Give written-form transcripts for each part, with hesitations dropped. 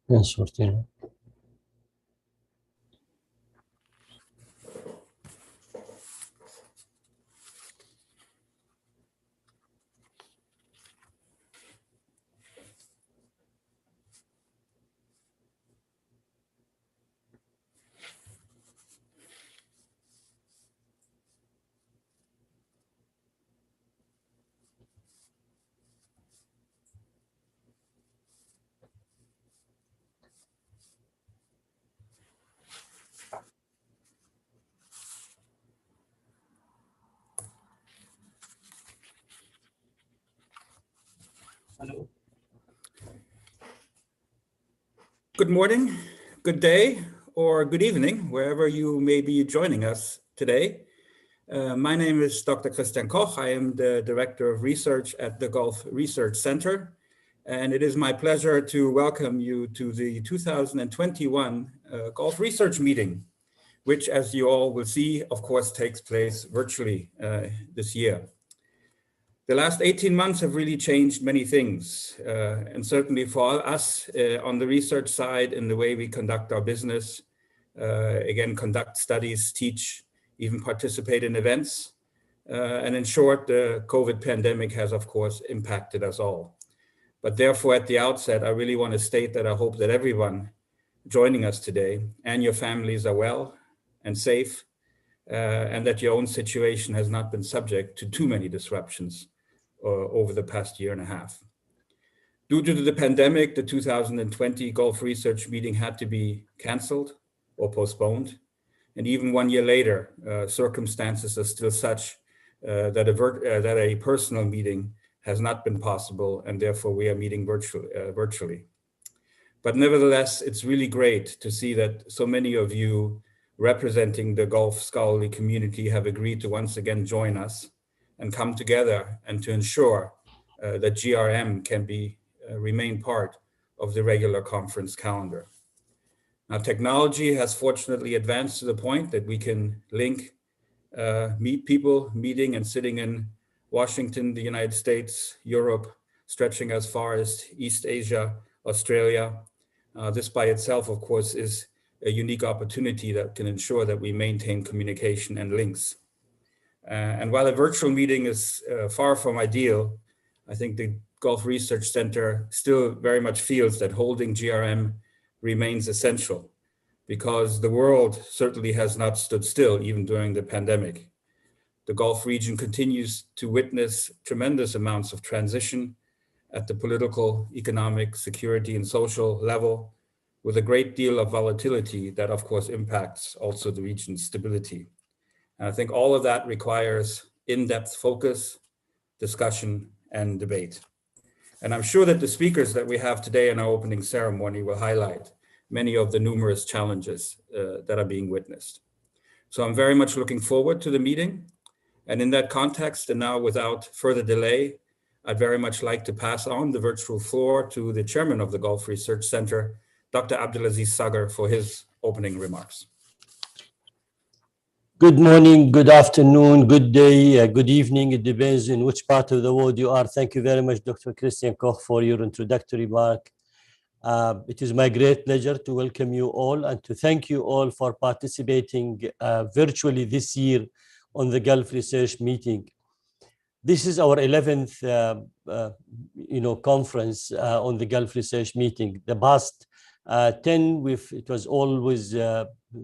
Yes, Martina. Good morning, good day, or good evening, wherever you may be joining us today. My name is Dr. Christian Koch. I am the Director of Research at the Gulf Research Center, and it is my pleasure to welcome you to the 2021 Gulf Research Meeting, which, as you all will see, of course, takes place virtually this year. The last 18 months have really changed many things, and certainly for us on the research side in the way we conduct our business, again, conduct studies, teach, even participate in events. And in short, the COVID pandemic has, of course, impacted us all. But therefore, at the outset, I really want to state that I hope that everyone joining us today and your families are well and safe, and that your own situation has not been subject to too many disruptions over the past year and a half. Due to the pandemic, the 2020 Gulf Research Meeting had to be canceled or postponed. And even 1 year later, circumstances are still such that a personal meeting has not been possible, and therefore we are meeting virtually. But nevertheless, it's really great to see that so many of you representing the Gulf scholarly community have agreed to once again join us and come together and to ensure that GRM can remain part of the regular conference calendar. Now, technology has fortunately advanced to the point that we can link meeting and sitting in Washington, the United States, Europe, stretching as far as East Asia, Australia. This by itself, of course, is a unique opportunity that can ensure that we maintain communication and links. And while a virtual meeting is far from ideal, I think the Gulf Research Center still very much feels that holding GRM remains essential, because the world certainly has not stood still even during the pandemic. The Gulf region continues to witness tremendous amounts of transition at the political, economic, security, and social level, with a great deal of volatility that, of course, impacts also the region's stability. And I think all of that requires in-depth focus, discussion, and debate. And I'm sure that the speakers that we have today in our opening ceremony will highlight many of the numerous challenges that are being witnessed. So I'm very much looking forward to the meeting. And in that context, and now without further delay, I'd very much like to pass on the virtual floor to the chairman of the Gulf Research Center, Dr. Abdulaziz Sagar, for his opening remarks. Good morning, good afternoon, good day, good evening. It depends in which part of the world you are. Thank you very much, Dr. Christian Koch, for your introductory remark. It is my great pleasure to welcome you all and to thank you all for participating virtually this year on the Gulf Research Meeting. This is our 11th conference on the Gulf Research Meeting. The past 10, it was always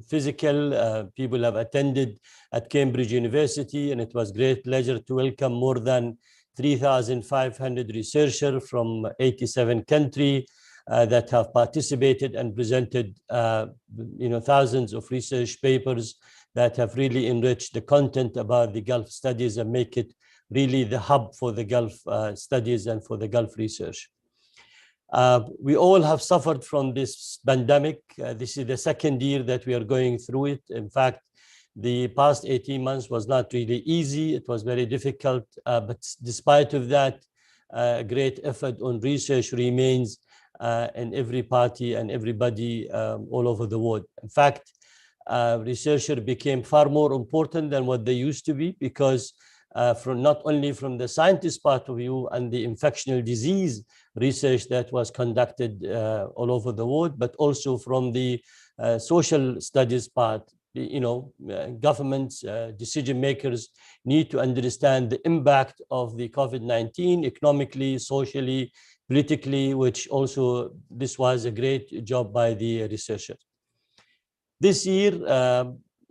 physical. People have attended at Cambridge University, and it was great pleasure to welcome more than 3,500 researchers from 87 countries that have participated and presented thousands of research papers that have really enriched the content about the Gulf studies and make it really the hub for the Gulf studies and for the Gulf research. We all have suffered from this pandemic. This is the second year that we are going through it. In fact, the past 18 months was not really easy. It was very difficult, but despite of that, great effort on research remains in every party and everybody all over the world. In fact, researchers became far more important than what they used to be, because from not only from the scientist part of view and the infectious disease research that was conducted all over the world, but also from the social studies part. Governments, decision makers need to understand the impact of the COVID-19 economically, socially, politically, which also this was a great job by the researchers. This year,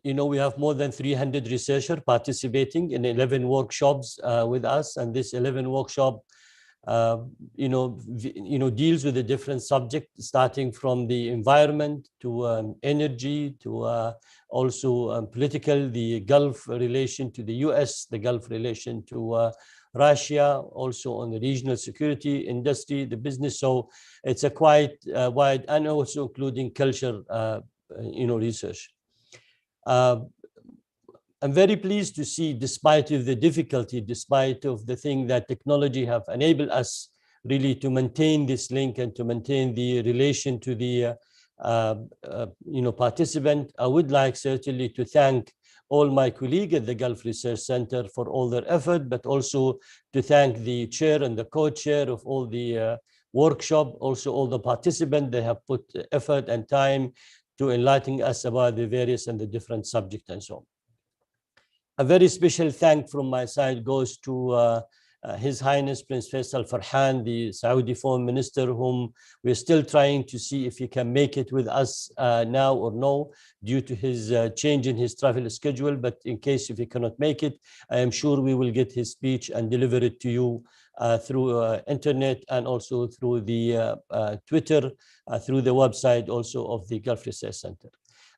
we have more than 300 researchers participating in 11 workshops with us, and this 11 workshop deals with a different subject, starting from the environment to energy to also political, the Gulf relation to the US, the Gulf relation to Russia, also on the regional security, industry, the business. So it's a quite wide, and also including culture, research. I'm very pleased to see, despite of the difficulty, despite of the thing that technology have enabled us really to maintain this link and to maintain the relation to the participant. I would like certainly to thank all my colleagues at the Gulf Research Center for all their effort, but also to thank the chair and the co-chair of all the workshop, also all the participants. They have put effort and time to enlighten us about the various and the different subjects and so on. A very special thank from my side goes to His Highness Prince Faisal Farhan, the Saudi Foreign Minister, whom we're still trying to see if he can make it with us now or no, due to his change in his travel schedule. But in case if he cannot make it, I am sure we will get his speech and deliver it to you through internet, and also through the Twitter, through the website also of the Gulf Research Center.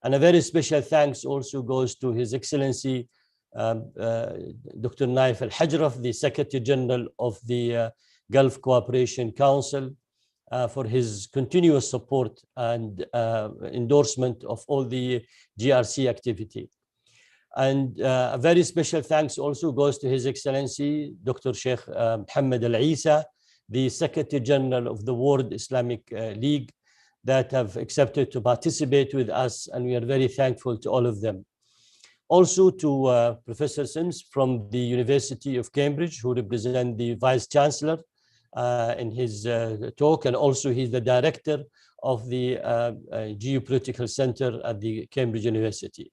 And a very special thanks also goes to His Excellency Dr. Naif Al-Hajraf, the Secretary General of the Gulf Cooperation Council, for his continuous support and endorsement of all the GRC activity. And a very special thanks also goes to His Excellency Dr. Sheikh Mohammed Al-Isa, the Secretary General of the World Islamic League, that have accepted to participate with us, and we are very thankful to all of them. Also to Professor Sims from the University of Cambridge, who represent the Vice Chancellor in his talk, and also he's the Director of the Geopolitical Center at the Cambridge University.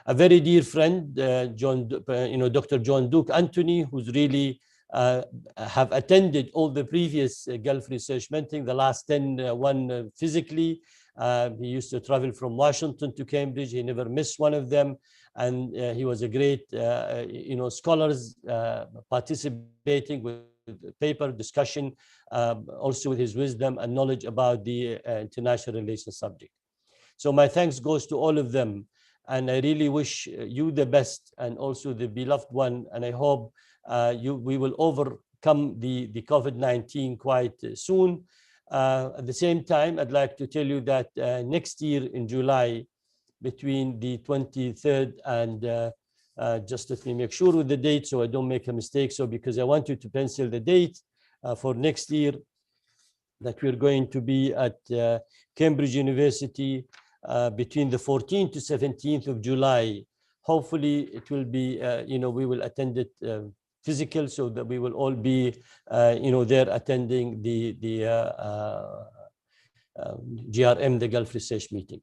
A very dear friend, Dr. John Duke Anthony, who's really have attended all the previous Gulf Research meetings, the last 10 one physically. He used to travel from Washington to Cambridge. He never missed one of them. And he was a great, scholars participating with paper discussion, also with his wisdom and knowledge about the international relations subject. So my thanks goes to all of them. And I really wish you the best, and also the beloved one. And I hope we will overcome the COVID-19 quite soon. At the same time, I'd like to tell you that next year in July, between the 23rd and just let me make sure with the date so I don't make a mistake. So because I want you to pencil the date for next year, that we're going to be at Cambridge University between the 14th to 17th of July. Hopefully it will be, we will attend it physical, so that we will all be, there attending the GRM, the Gulf Research meeting.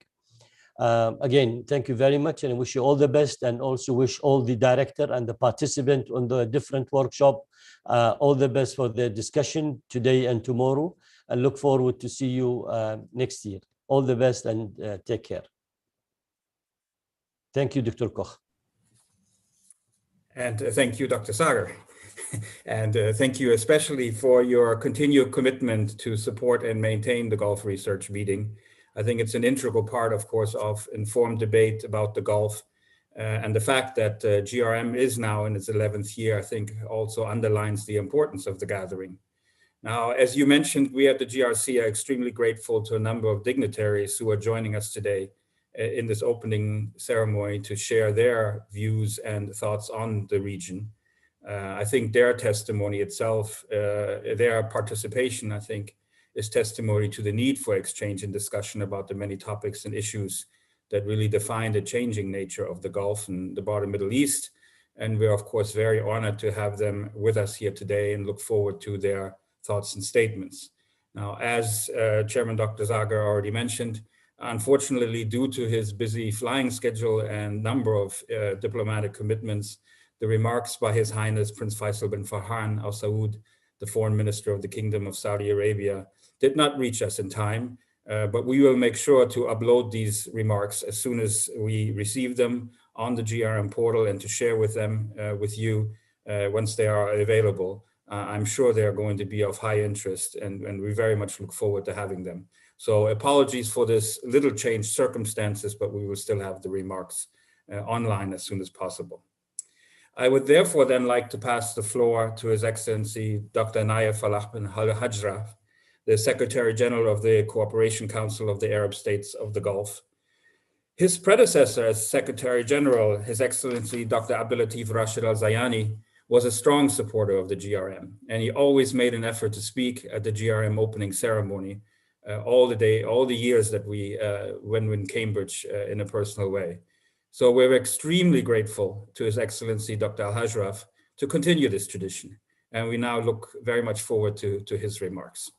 Again, thank you very much, and I wish you all the best, and also wish all the director and the participant on the different workshop all the best for the discussion today and tomorrow, and look forward to see you next year. All the best, and take care. Thank you, Dr. Koch. And thank you, Dr. Sagar. And thank you especially for your continued commitment to support and maintain the Gulf Research meeting. I think it's an integral part, of course, of informed debate about the Gulf. And the fact that GRM is now in its 11th year, I think also underlines the importance of the gathering. Now, as you mentioned, we at the GRC are extremely grateful to a number of dignitaries who are joining us today in this opening ceremony to share their views and thoughts on the region. I think their testimony itself, their participation, I think, is testimony to the need for exchange and discussion about the many topics and issues that really define the changing nature of the Gulf and the broader Middle East. And we're, of course, very honored to have them with us here today and look forward to their thoughts and statements. Now, as Chairman Dr. Zager already mentioned, unfortunately, due to his busy flying schedule and number of diplomatic commitments, the remarks by His Highness Prince Faisal bin Farhan Al Saud, the Foreign Minister of the Kingdom of Saudi Arabia, did not reach us in time, but we will make sure to upload these remarks as soon as we receive them on the GRM portal and to share with them, with you, once they are available. I'm sure they are going to be of high interest, and we very much look forward to having them. So apologies for this little changed circumstances, but we will still have the remarks online as soon as possible. I would therefore then like to pass the floor to His Excellency Dr. Nayef Falah bin Hajra, the Secretary General of the Cooperation Council of the Arab States of the Gulf. His predecessor as Secretary General, His Excellency Dr. Abdulatif Rashid Al-Zayani, was a strong supporter of the GRM, and he always made an effort to speak at the GRM opening ceremony all the years that we were in Cambridge in a personal way. So we're extremely grateful to His Excellency Dr. Al-Hajraf to continue this tradition, and we now look very much forward to his remarks.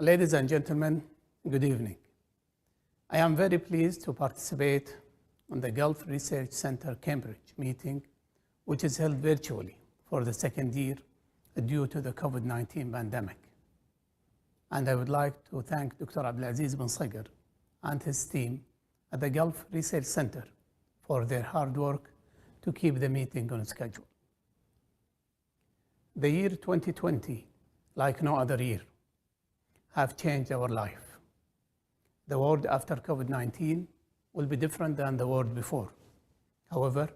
Ladies and gentlemen, good evening. I am very pleased to participate in the Gulf Research Center Cambridge meeting, which is held virtually for the second year due to the COVID-19 pandemic. And I would like to thank Dr. Abdulaziz bin Sagar and his team at the Gulf Research Center for their hard work to keep the meeting on schedule. The year 2020, like no other year, have changed our life. The world after COVID-19 will be different than the world before. However,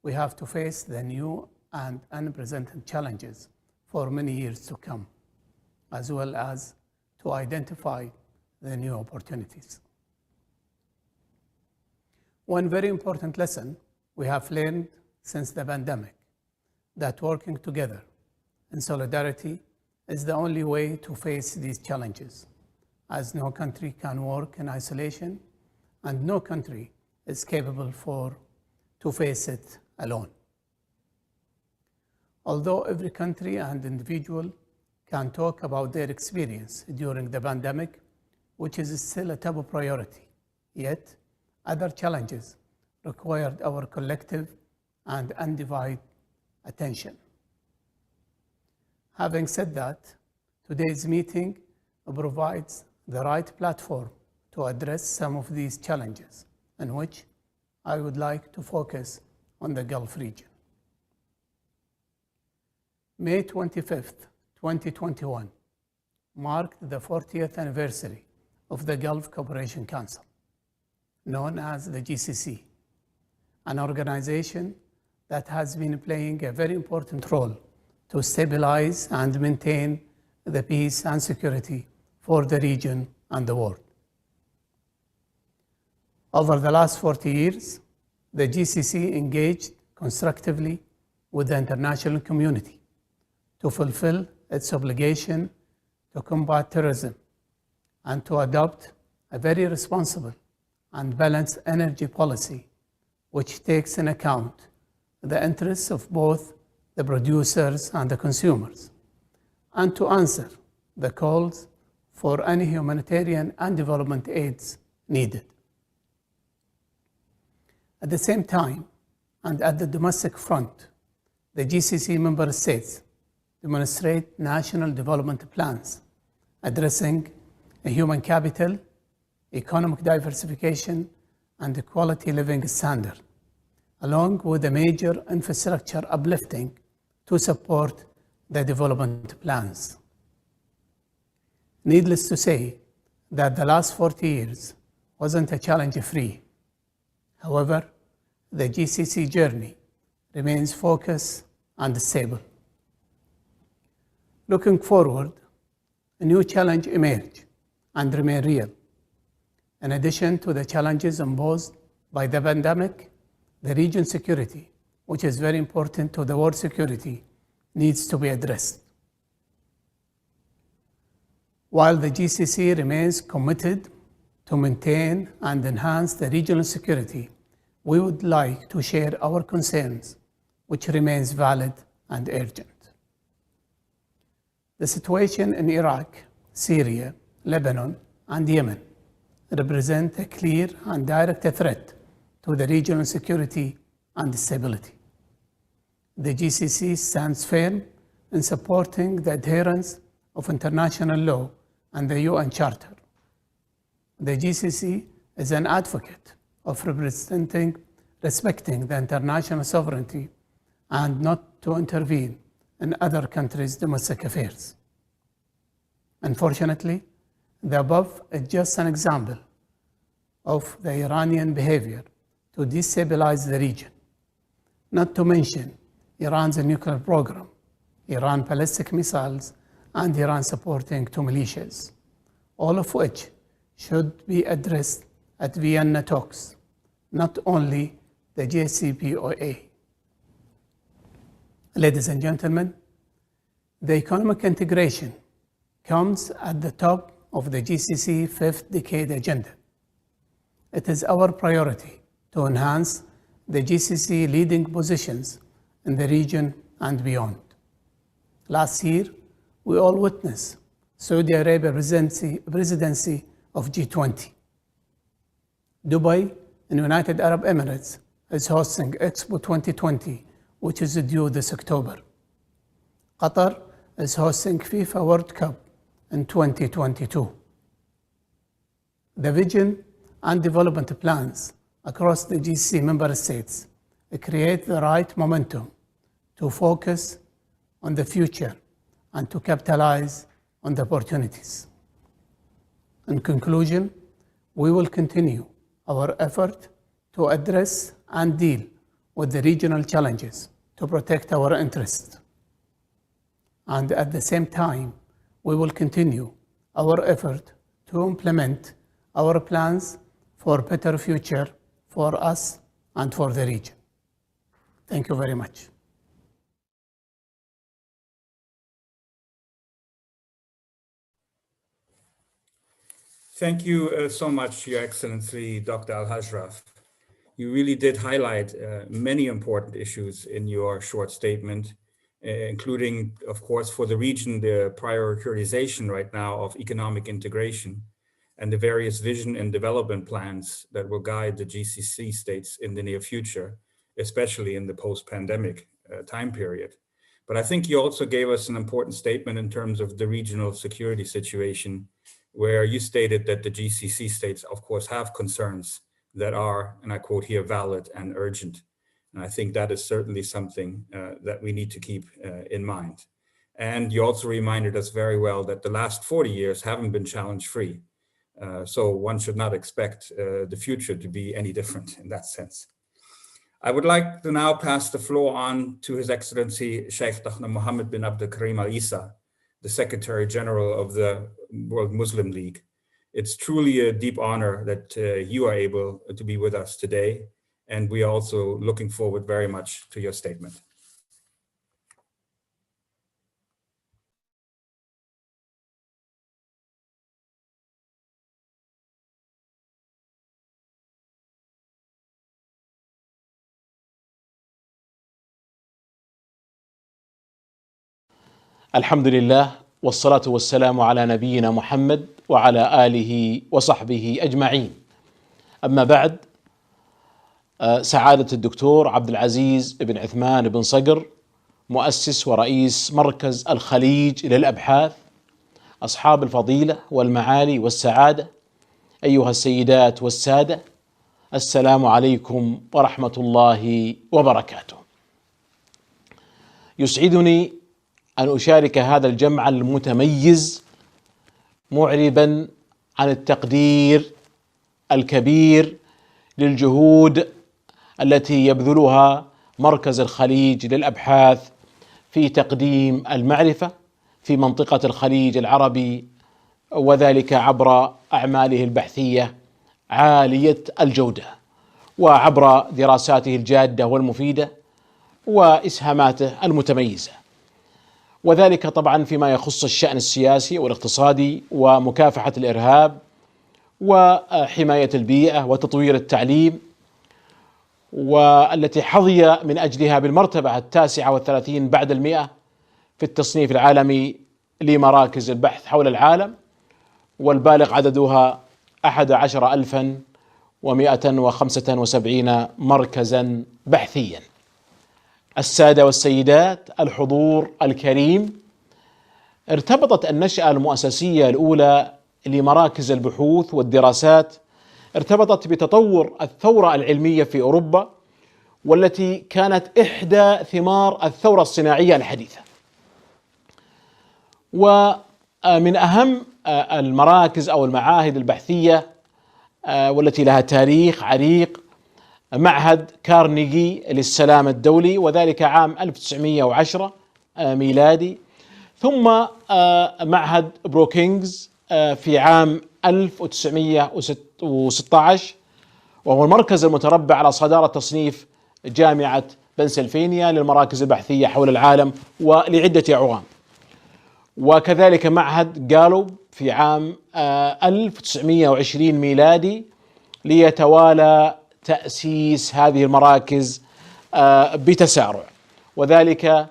we have to face the new and unprecedented challenges for many years to come, as well as to identify the new opportunities. One very important lesson we have learned since the pandemic, that working together in solidarity is the only way to face these challenges, as no country can work in isolation and no country is capable to face it alone. Although every country and individual can talk about their experience during the pandemic, which is still a top priority, yet other challenges required our collective and undivided attention. Having said that, today's meeting provides the right platform to address some of these challenges, in which I would like to focus on the Gulf region. May 25th, 2021 marked the 40th anniversary of the Gulf Cooperation Council, known as the GCC, an organization that has been playing a very important role to stabilize and maintain the peace and security for the region and the world. Over the last 40 years, the GCC engaged constructively with the international community to fulfill its obligation to combat terrorism and to adopt a very responsible and balanced energy policy, which takes in account the interests of both the producers and the consumers, and to answer the calls for any humanitarian and development aids needed. At the same time, and at the domestic front, the GCC member states demonstrate national development plans addressing a human capital, economic diversification, and a quality living standard, along with a major infrastructure uplifting to support the development plans. Needless to say that the last 40 years wasn't a challenge-free. However, the GCC journey remains focused and stable. Looking forward, a new challenge emerge and remain real. In addition to the challenges imposed by the pandemic, the region's security, which is very important to the world security, needs to be addressed. While the GCC remains committed to maintain and enhance the regional security, we would like to share our concerns, which remains valid and urgent. The situation in Iraq, Syria, Lebanon, and Yemen represent a clear and direct threat to the regional security and stability. The GCC stands firm in supporting the adherence of international law and the UN Charter. The GCC is an advocate of respecting the international sovereignty and not to intervene in other countries' domestic affairs. Unfortunately, the above is just an example of the Iranian behavior to destabilize the region, not to mention Iran's nuclear program, Iran ballistic missiles, and Iran supporting two militias, all of which should be addressed at Vienna talks, not only the JCPOA. Ladies and gentlemen, the economic integration comes at the top of the GCC fifth decade agenda. It is our priority to enhance the GCC leading positions in the region and beyond. Last year, we all witnessed Saudi Arabia presidency of G20. Dubai and United Arab Emirates is hosting Expo 2020, which is due this October. Qatar is hosting FIFA World Cup in 2022. The vision and development plans across the GCC member states create the right momentum to focus on the future and to capitalize on the opportunities. In conclusion, we will continue our effort to address and deal with the regional challenges to protect our interests. And at the same time, we will continue our effort to implement our plans for a better future for us and for the region. Thank you very much. Thank you so much, Your Excellency, Dr. Al-Hajraf. You really did highlight many important issues in your short statement, including, of course, for the region, the prioritization right now of economic integration and the various vision and development plans that will guide the GCC states in the near future, especially in the post-pandemic time period. But I think you also gave us an important statement in terms of the regional security situation, where you stated that the GCC states, of course, have concerns that are, and I quote here, valid and urgent. And I think that is certainly something that we need to keep in mind. And you also reminded us very well that the last 40 years haven't been challenge-free. So one should not expect the future to be any different in that sense. I would like to now pass the floor on to His Excellency Sheikh Dr. Mohammed bin Abdul Karim Al Isa, the Secretary General of the World Muslim League. It's truly a deep honor that you are able to be with us today, and we are also looking forward very much to your statement. الحمد لله والصلاة والسلام على نبينا محمد وعلى آله وصحبه أجمعين. أما بعد، سعادة الدكتور عبد العزيز بن عثمان بن صقر، مؤسس ورئيس مركز الخليج للأبحاث، أصحاب الفضيلة والمعالي والسعادة، أيها السيدات والسادة، السلام عليكم ورحمة الله وبركاته. يسعدني أن أشارك هذا الجمع المتميز معربا عن التقدير الكبير للجهود التي يبذلها مركز الخليج للأبحاث في تقديم المعرفة في منطقة الخليج العربي، وذلك عبر أعماله البحثية عالية الجودة وعبر دراساته الجادة والمفيدة وإسهاماته المتميزة، وذلك طبعا فيما يخص الشأن السياسي والاقتصادي ومكافحة الإرهاب وحماية البيئة وتطوير التعليم، والتي حظي من أجلها بالمرتبة 39 بعد 100 في التصنيف العالمي لمراكز البحث حول العالم، والبالغ عددها 11,175 مركزا بحثيا. السادة والسيدات، الحضور الكريم، ارتبطت النشأة المؤسسية الأولى لمراكز البحوث والدراسات ارتبطت بتطور الثورة العلمية في أوروبا، والتي كانت إحدى ثمار الثورة الصناعية الحديثة. ومن أهم المراكز أو المعاهد البحثية والتي لها تاريخ عريق معهد كارنيجي للسلام الدولي، وذلك عام 1910 ميلادي، ثم معهد بروكينغز في عام 1916، وهو المركز المتربع على صدارة تصنيف جامعة بنسلفانيا للمراكز البحثية حول العالم ولعدة أعوام، وكذلك معهد جالوب في عام 1920 ميلادي، ليتوالى تأسيس هذه المراكز بتسارع، وذلك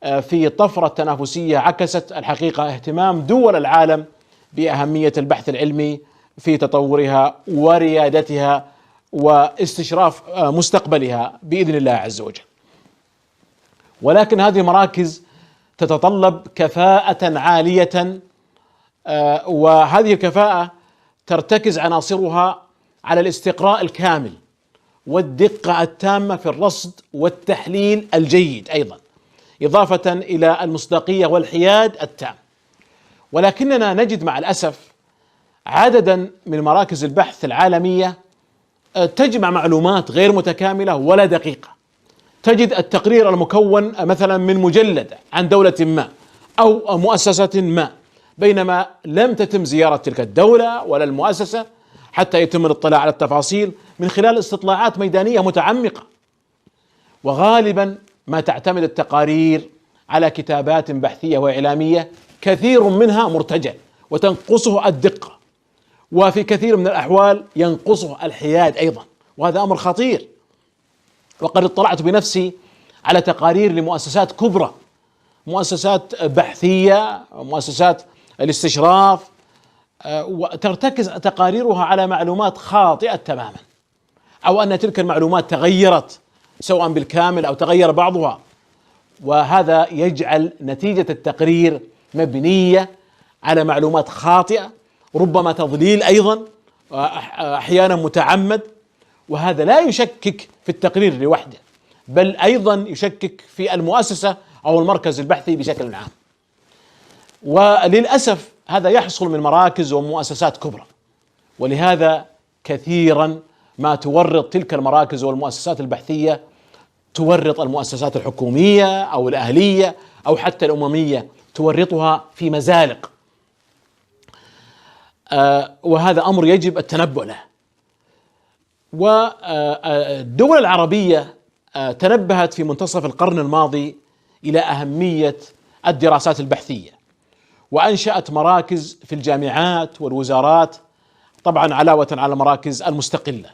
في طفرة تنافسية عكست الحقيقة اهتمام دول العالم بأهمية البحث العلمي في تطورها وريادتها واستشراف مستقبلها بإذن الله عز وجل. ولكن هذه المراكز تتطلب كفاءة عالية، وهذه الكفاءة ترتكز عناصرها على الاستقراء الكامل والدقة التامة في الرصد والتحليل الجيد، أيضا إضافة إلى المصداقية والحياد التام. ولكننا نجد مع الأسف عددا من مراكز البحث العالمية تجمع معلومات غير متكاملة ولا دقيقة. تجد التقرير المكون مثلا من مجلد عن دولة ما أو مؤسسة ما، بينما لم تتم زيارة تلك الدولة ولا المؤسسة حتى يتم الاطلاع على التفاصيل من خلال استطلاعات ميدانية متعمقة. وغالبا ما تعتمد التقارير على كتابات بحثية وإعلامية كثير منها مرتجل وتنقصه الدقة، وفي كثير من الأحوال ينقصه الحياد أيضا، وهذا أمر خطير. وقد اطلعت بنفسي على تقارير لمؤسسات كبرى، مؤسسات بحثية، مؤسسات الاستشراف، وترتكز تقاريرها على معلومات خاطئة تماما، أو أن تلك المعلومات تغيرت سواء بالكامل أو تغير بعضها، وهذا يجعل نتيجة التقرير مبنية على معلومات خاطئة، ربما تضليل أيضا، أحيانا متعمد. وهذا لا يشكك في التقرير لوحده، بل أيضا يشكك في المؤسسة أو المركز البحثي بشكل عام. وللأسف هذا يحصل من مراكز ومؤسسات كبرى، ولهذا كثيرا ما تورط تلك المراكز والمؤسسات البحثية، تورط المؤسسات الحكومية أو الأهلية أو حتى الأممية، تورطها في مزالق، وهذا أمر يجب التنبؤ له. والدول العربية تنبهت في منتصف القرن الماضي إلى أهمية الدراسات البحثية، وأنشأت مراكز في الجامعات والوزارات، طبعا علاوة على المراكز المستقلة،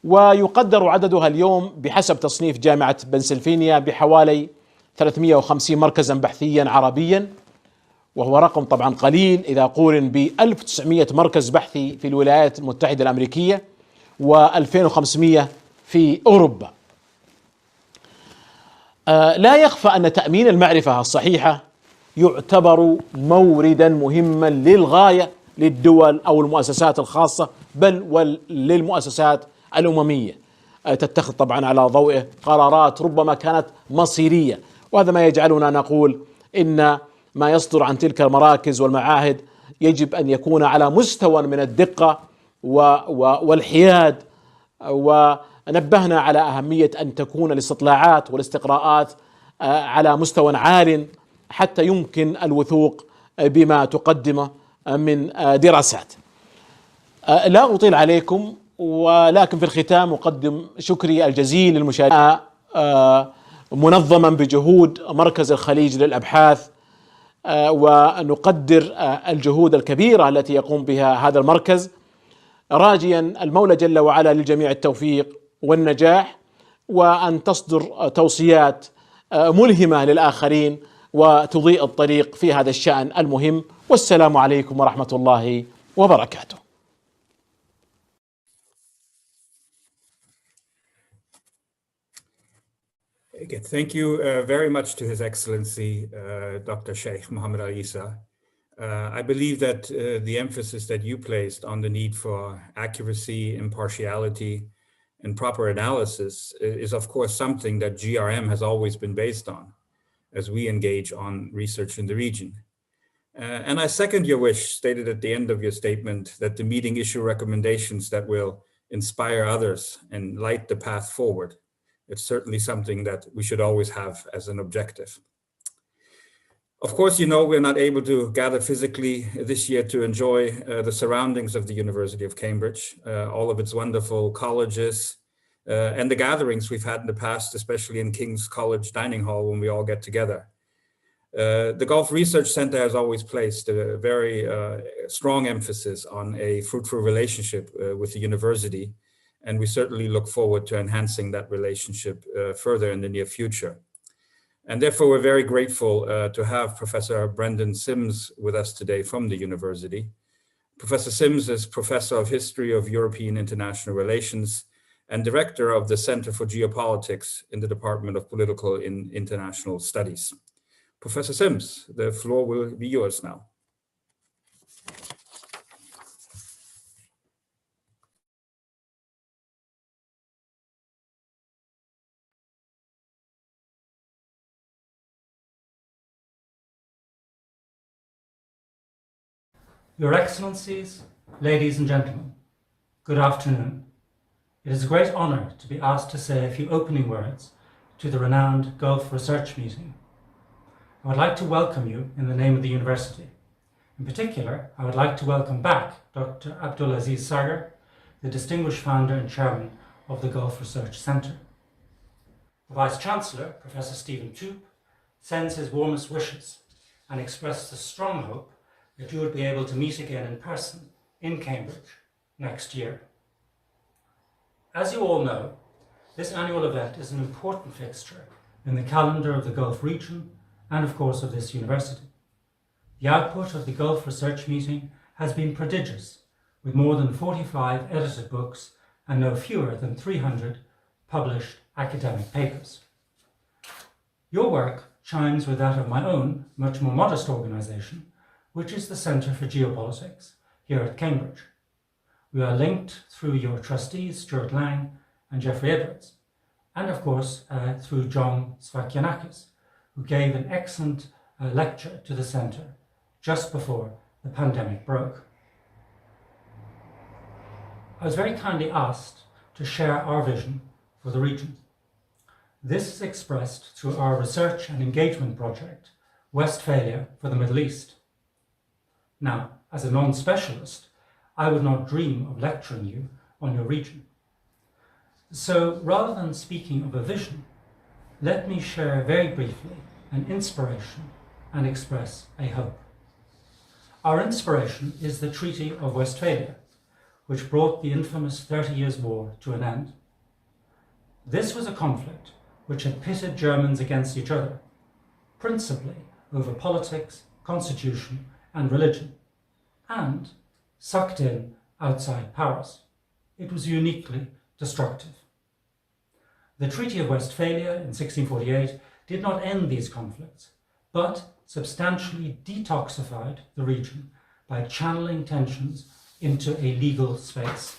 ويقدر عددها اليوم بحسب تصنيف جامعة بنسلفانيا بحوالي 350 مركزا بحثيا عربيا، وهو رقم طبعا قليل إذا قورن ب 1900 مركز بحثي في الولايات المتحدة الأمريكية و2500 في أوروبا. لا يخفى أن تأمين المعرفة الصحيحة يعتبر موردا مهما للغاية للدول أو المؤسسات الخاصة، بل وللمؤسسات الأممية، تتخذ طبعا على ضوئه قرارات ربما كانت مصيرية. وهذا ما يجعلنا نقول إن ما يصدر عن تلك المراكز والمعاهد يجب أن يكون على مستوى من الدقة والحياد، ونبهنا على أهمية أن تكون الاستطلاعات والاستقراءات على مستوى عال حتى يمكن الوثوق بما تقدمه من دراسات. لا أطيل عليكم، ولكن في الختام أقدم شكري الجزيل للمشاركين منظما بجهود مركز الخليج للأبحاث، ونقدر الجهود الكبيرة التي يقوم بها هذا المركز، راجيا المولى جل وعلا للجميع التوفيق والنجاح، وأن تصدر توصيات ملهمة للآخرين وتضيء الطريق في هذا الشأن المهم. والسلام عليكم ورحمة الله وبركاته. Okay, thank you very much to His Excellency, Dr. Sheikh Mohammed Al Isa. I believe that the emphasis that you placed on the need for accuracy, impartiality, and proper analysis is, of course, something that GRM has always been based on as we engage on research in the region. And I second your wish stated at the end of your statement that the meeting issue recommendations that will inspire others and light the path forward. It's certainly something that we should always have as an objective. Of course, you know, we're not able to gather physically this year to enjoy the surroundings of the University of Cambridge, all of its wonderful colleges, and the gatherings we've had in the past, especially in King's College Dining Hall when we all get together. The Gulf Research Center has always placed a very strong emphasis on a fruitful relationship with the university, and we certainly look forward to enhancing that relationship further in the near future. And therefore, we're very grateful to have Professor Brendan Sims with us today from the university. Professor Sims is Professor of History of European International Relations and Director of the Center for Geopolitics in the Department of Political and International Studies. Professor Sims, the floor will be yours now. Your Excellencies, ladies and gentlemen, good afternoon. It is a great honor to be asked to say a few opening words to the renowned Gulf Research Meeting. I would like to welcome you in the name of the university. In particular, I would like to welcome back Dr. Abdulaziz Sagar, the distinguished founder and chairman of the Gulf Research Center. The Vice-Chancellor, Professor Stephen Toop, sends his warmest wishes and expresses a strong hope that you will be able to meet again in person in Cambridge next year. As you all know, this annual event is an important fixture in the calendar of the Gulf region and of course of this university. The output of the Gulf Research Meeting has been prodigious, with more than 45 edited books and no fewer than 300 published academic papers. Your work chimes with that of my own, much more modest organisation, which is the Centre for Geopolitics here at Cambridge. We are linked through your trustees, Stuart Lang and Jeffrey Edwards, and of course through John Svakianakis, who gave an excellent lecture to the Centre just before the pandemic broke. I was very kindly asked to share our vision for the region. This is expressed through our research and engagement project, Westphalia for the Middle East. Now, as a non-specialist, I would not dream of lecturing you on your region. So rather than speaking of a vision, let me share very briefly an inspiration and express a hope. Our inspiration is the Treaty of Westphalia, which brought the infamous 30 Years' War to an end. This was a conflict which had pitted Germans against each other, principally over politics, constitution, and religion, and sucked in outside powers. It was uniquely destructive. The Treaty of Westphalia in 1648 did not end these conflicts, but substantially detoxified the region by channeling tensions into a legal space.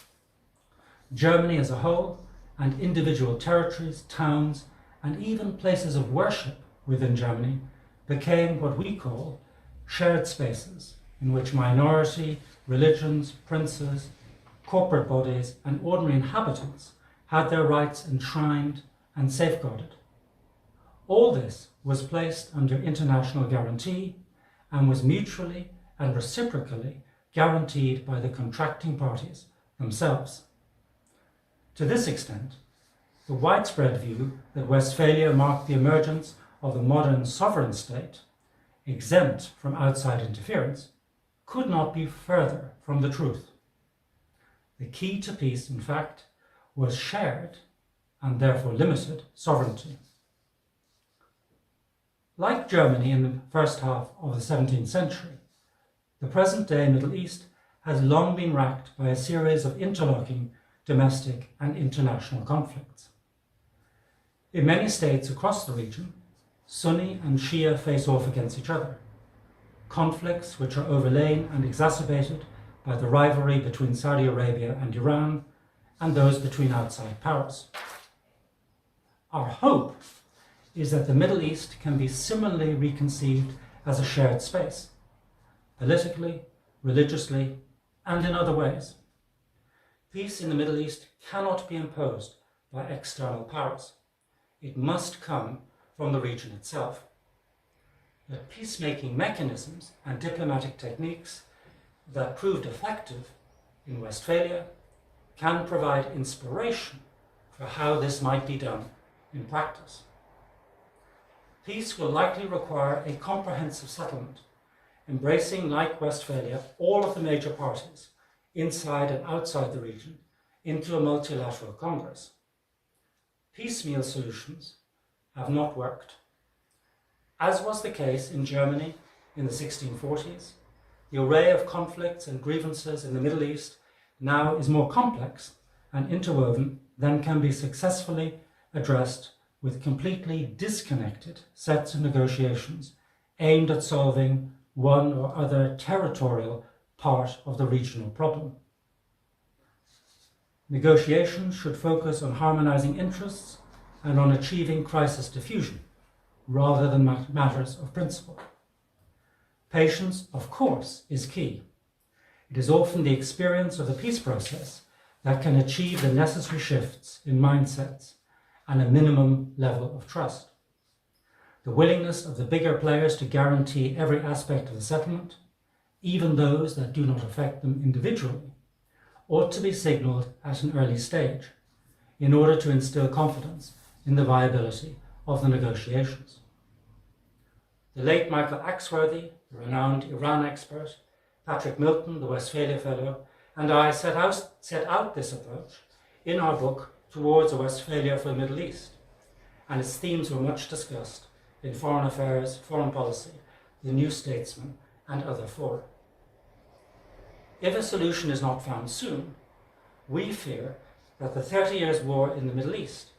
Germany as a whole, and individual territories, towns, and even places of worship within Germany became what we call shared spaces, in which minority, religions, princes, corporate bodies, and ordinary inhabitants had their rights enshrined and safeguarded. All this was placed under international guarantee and was mutually and reciprocally guaranteed by the contracting parties themselves. To this extent, the widespread view that Westphalia marked the emergence of the modern sovereign state, exempt from outside interference, could not be further from the truth. The key to peace, in fact, was shared and therefore limited sovereignty. Like Germany in the first half of the 17th century, the present-day Middle East has long been racked by a series of interlocking domestic and international conflicts. In many states across the region, Sunni and Shia face off against each other, conflicts which are overlain and exacerbated by the rivalry between Saudi Arabia and Iran and those between outside powers. Our hope is that the Middle East can be similarly reconceived as a shared space, politically, religiously, and in other ways. Peace in the Middle East cannot be imposed by external powers. It must come from the region itself. The peacemaking mechanisms and diplomatic techniques that proved effective in Westphalia can provide inspiration for how this might be done in practice. Peace will likely require a comprehensive settlement, embracing, like Westphalia, all of the major parties, inside and outside the region, into a multilateral congress. Piecemeal solutions have not worked. As was the case in Germany in the 1640s, the array of conflicts and grievances in the Middle East now is more complex and interwoven than can be successfully addressed with completely disconnected sets of negotiations aimed at solving one or other territorial part of the regional problem. Negotiations should focus on harmonizing interests and on achieving crisis diffusion, rather than matters of principle. Patience, of course, is key. It is often the experience of the peace process that can achieve the necessary shifts in mindsets and a minimum level of trust. The willingness of the bigger players to guarantee every aspect of the settlement, even those that do not affect them individually, ought to be signalled at an early stage in order to instill confidence in the viability of the negotiations. The late Michael Axworthy, the renowned Iran expert, Patrick Milton, the Westphalia Fellow, and I set out this approach in our book Towards a Westphalia for the Middle East, and its themes were much discussed in Foreign Affairs, Foreign Policy, The New Statesman, and other fora. If a solution is not found soon, we fear that the 30 years' war in the Middle East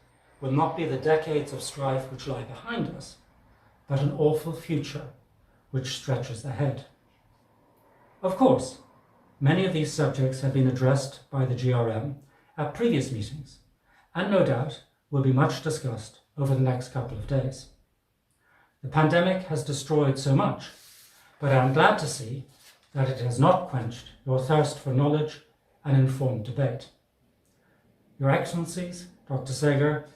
will not be the decades of strife which lie behind us, but an awful future which stretches ahead. Of course, many of these subjects have been addressed by the GRM at previous meetings, and no doubt will be much discussed over the next couple of days. The pandemic has destroyed so much, but I am glad to see that it has not quenched your thirst for knowledge and informed debate. Your Excellencies, Dr. Seger,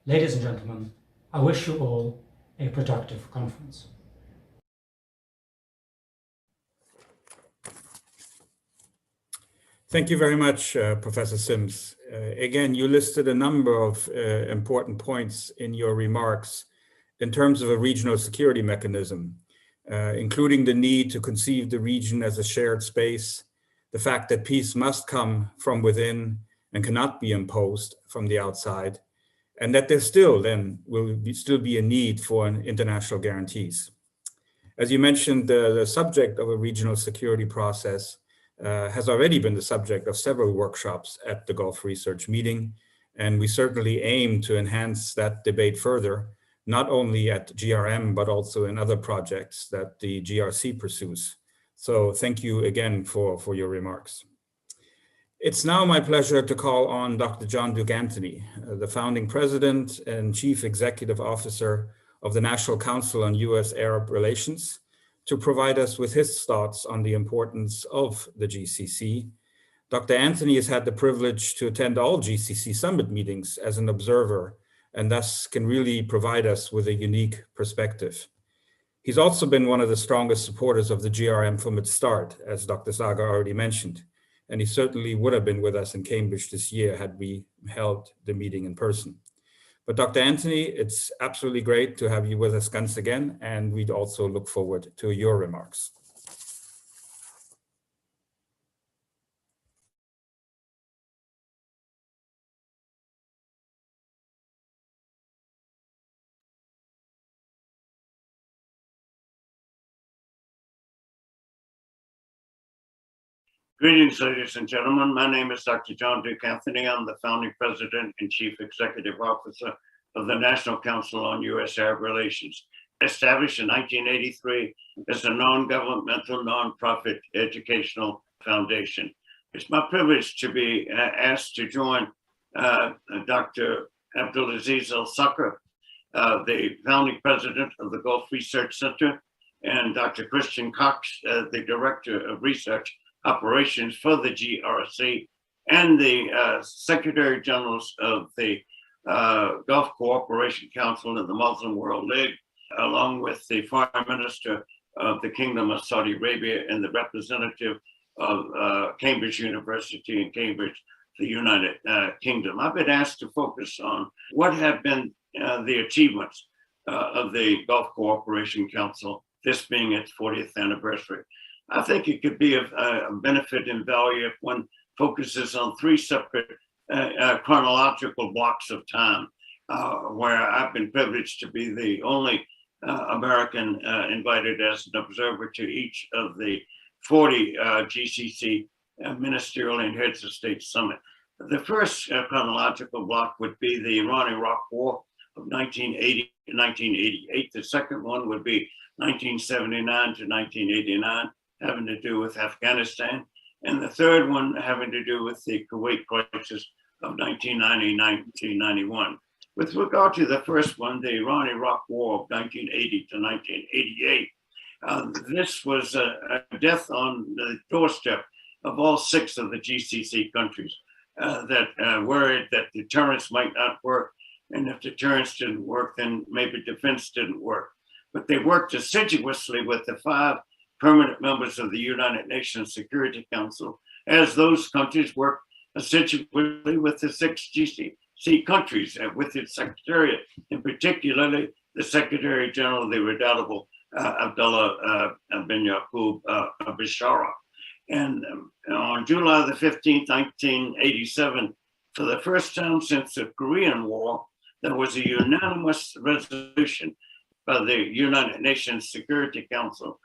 ladies and gentlemen, I wish you all a productive conference. Thank you very much, Professor Sims. Again, you listed a number of important points in your remarks in terms of a regional security mechanism, including the need to conceive the region as a shared space, the fact that peace must come from within and cannot be imposed from the outside, and that there still then will still be a need for international guarantees. As you mentioned, the subject of a regional security process has already been the subject of several workshops at the Gulf Research Meeting, and we certainly aim to enhance that debate further, not only at GRM, but also in other projects that the GRC pursues. So thank you again for your remarks. It's now my pleasure to call on Dr. John Duke Anthony, the founding president and chief executive officer of the National Council on U.S.-Arab Relations, to provide us with his thoughts on the importance of the GCC. Dr. Anthony has had the privilege to attend all GCC summit meetings as an observer and thus can really provide us with a unique perspective. He's also been one of the strongest supporters of the GRM from its start, as Dr. Saga already mentioned, and he certainly would have been with us in Cambridge this year had we held the meeting in person. But Dr. Anthony, it's absolutely great to have you with us once again, and we'd also look forward to your remarks. Greetings, ladies and gentlemen. My name is Dr. John Duke Anthony. I'm the founding president and chief executive officer of the National Council on U.S.-Arab Relations, established in 1983 as a non-governmental, non-profit educational foundation. It's my privilege to be asked to join Dr. Abdulaziz Al-Sakr, the founding president of the Gulf Research Center, and Dr. Christian Cox, the director of research operations for the GRC, and the Secretary Generals of the Gulf Cooperation Council and the Muslim World League, along with the Foreign Minister of the Kingdom of Saudi Arabia and the representative of Cambridge University in Cambridge, the United Kingdom. I've been asked to focus on what have been the achievements of the Gulf Cooperation Council, this being its 40th anniversary. I think it could be of benefit and value if one focuses on three separate chronological blocks of time, where I've been privileged to be the only American invited as an observer to each of the 40 GCC ministerial and heads of state summit. The first chronological block would be the Iran-Iraq War of 1980 to 1988. The second one would be 1979 to 1989. Having to do with Afghanistan, and the third one having to do with the Kuwait crisis of 1990-1991. With regard to the first one, the Iran-Iraq War of 1980 to 1988, this was a death on the doorstep of all 6 of the GCC countries that worried that deterrence might not work, and if deterrence didn't work, then maybe defense didn't work. But they worked assiduously with the 5 permanent members of the United Nations Security Council, as those countries work assiduously with the 6 GCC countries, with its secretariat, and particularly the Secretary General, the redoubtable Abdullah bin Yaqub Bishara. And on July the 15th, 1987, for the first time since the Korean War, there was a unanimous resolution by the United Nations Security Council,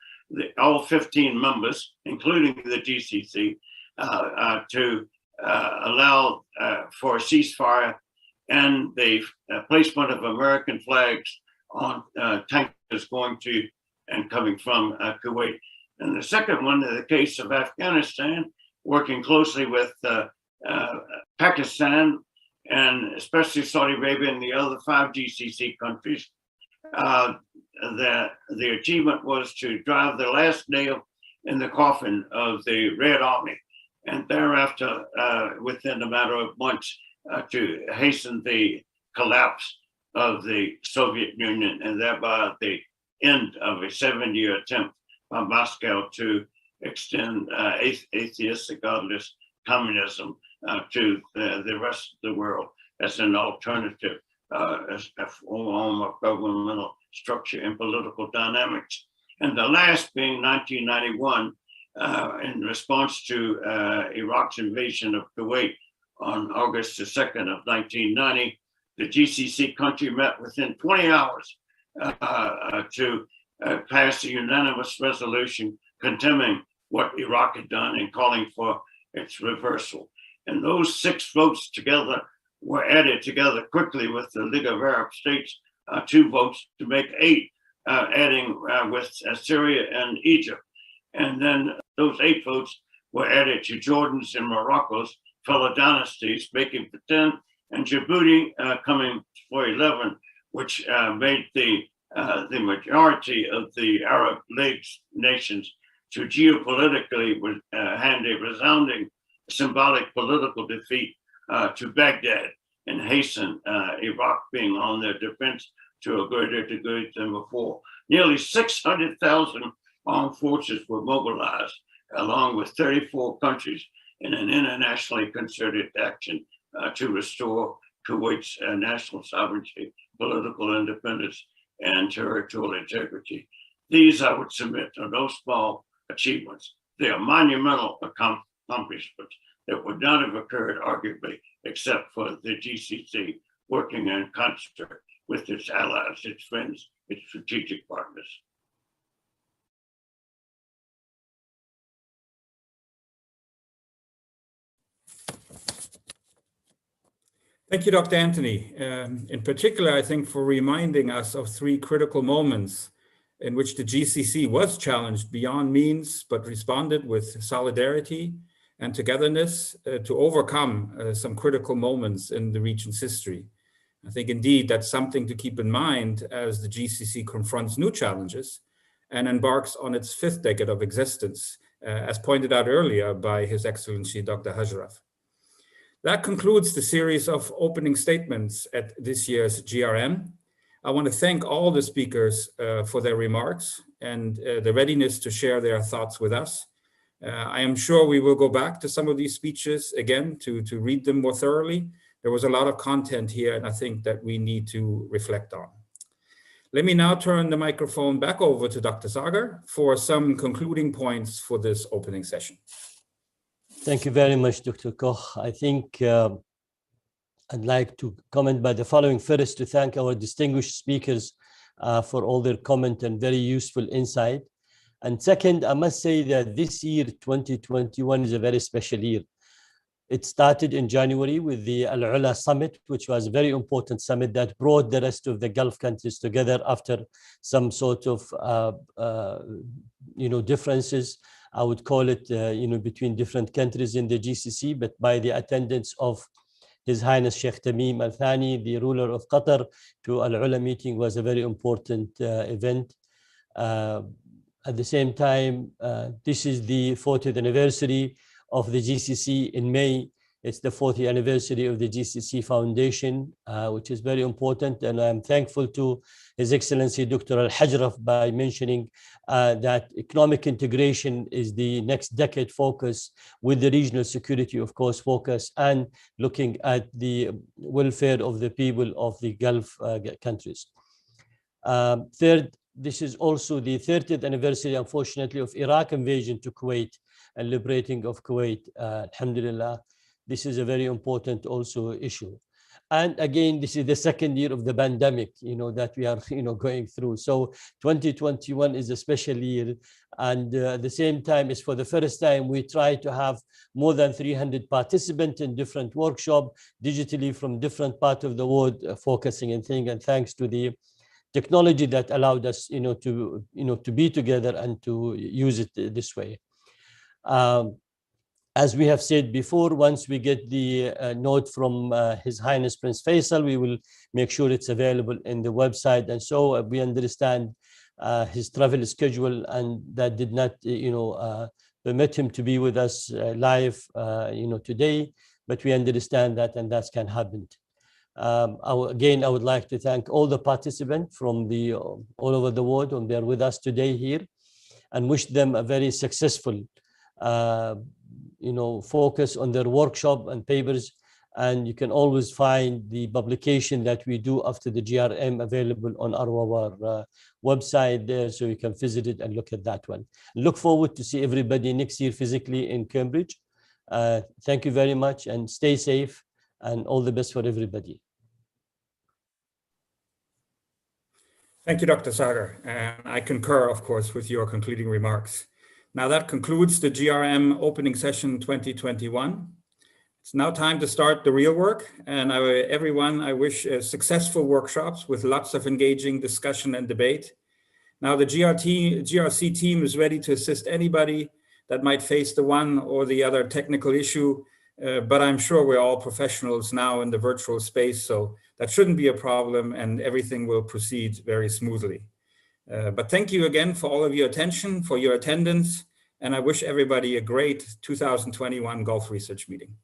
all 15 members, including the GCC, to allow for a ceasefire and the placement of American flags on tankers going to and coming from Kuwait. And the second one, in the case of Afghanistan, working closely with Pakistan and especially Saudi Arabia and the other 5 GCC countries, the achievement was to drive the last nail in the coffin of the Red Army, and thereafter, within a matter of months, to hasten the collapse of the Soviet Union and thereby the end of a 7-year attempt by Moscow to extend atheistic, godless communism to the rest of the world as an alternative as a form of governmental structure and political dynamics. And the last being 1991, in response to Iraq's invasion of Kuwait on August the 2nd of 1990, the GCC country met within 20 hours to pass a unanimous resolution condemning what Iraq had done and calling for its reversal. And those 6 votes together were added together quickly with the League of Arab States, 2 votes to make 8, adding with Syria and Egypt. And then those 8 votes were added to Jordan's and Morocco's fellow dynasties, making for 10, and Djibouti coming for 11, which made the majority of the Arab League's nations to geopolitically hand a resounding symbolic political defeat to Baghdad. and hasten Iraq being on their defense to a greater degree than before. Nearly 600,000 armed forces were mobilized, along with 34 countries, in an internationally concerted action to restore Kuwait's national sovereignty, political independence, and territorial integrity. These, I would submit, are no small achievements. They are monumental accomplishments that would not have occurred, arguably, except for the GCC working in concert with its allies, its friends, its strategic partners. Thank you, Dr. Anthony. In particular, I think, for reminding us of three critical moments in which the GCC was challenged beyond means, but responded with solidarity and togetherness to overcome some critical moments in the region's history. I think indeed that's something to keep in mind as the GCC confronts new challenges and embarks on its fifth decade of existence, as pointed out earlier by His Excellency Dr. Hajraf. That concludes the series of opening statements at this year's GRM. I want to thank all the speakers for their remarks and the readiness to share their thoughts with us. I am sure we will go back to some of these speeches again to read them more thoroughly. There was a lot of content here, and I think that we need to reflect on. Let me now turn the microphone back over to Dr. Sagar for some concluding points for this opening session. Thank you very much, Dr. Koch. I think I'd like to comment by the following. First, to thank our distinguished speakers for all their comment and very useful insight. And second, I must say that this year, 2021, is a very special year. It started in January with the Al-Ula Summit, which was a very important summit that brought the rest of the Gulf countries together after some sort of differences. I would call it, between different countries in the GCC, but by the attendance of His Highness Sheikh Tamim Al Thani, the ruler of Qatar, to Al-Ula meeting was a very important event. At the same time, this is the 40th anniversary of the GCC in May. It's the 40th anniversary of the GCC Foundation, which is very important. And I'm thankful to His Excellency Dr. Al-Hajraf by mentioning that economic integration is the next decade focus, with the regional security, of course, focus, and looking at the welfare of the people of the Gulf countries. Third, this is also the 30th anniversary, unfortunately, of Iraq invasion to Kuwait and liberating of Kuwait. Alhamdulillah, this is a very important also issue. And again, this is the second year of the pandemic, that we are, going through. So 2021 is a special year. And at the same time, it's for the first time we try to have more than 300 participants in different workshops digitally from different parts of the world, focusing and things. And thanks to the technology that allowed us, to be together and to use it this way. As we have said before, once we get the note from His Highness Prince Faisal, we will make sure it's available in the website. And so we understand his travel schedule, and that did not, permit him to be with us live, today. But we understand that, and that can happen. Again, I would like to thank all the participants from all over the world, and they're with us today here, and wish them a very successful focus on their workshop and papers. And you can always find the publication that we do after the GRM available on our website there, so you can visit it and look at that one. Look forward to see everybody next year physically in Cambridge. Thank you very much, and stay safe, and all the best for everybody. Thank you, Dr. Sagar. And I concur, of course, with your concluding remarks. Now that concludes the GRM opening session 2021. It's now time to start the real work. And everyone, I wish successful workshops with lots of engaging discussion and debate. Now the GRC team is ready to assist anybody that might face the one or the other technical issue. But I'm sure we're all professionals now in the virtual space, so that shouldn't be a problem, and everything will proceed very smoothly. But thank you again for all of your attention, for your attendance, and I wish everybody a great 2021 Gulf Research meeting.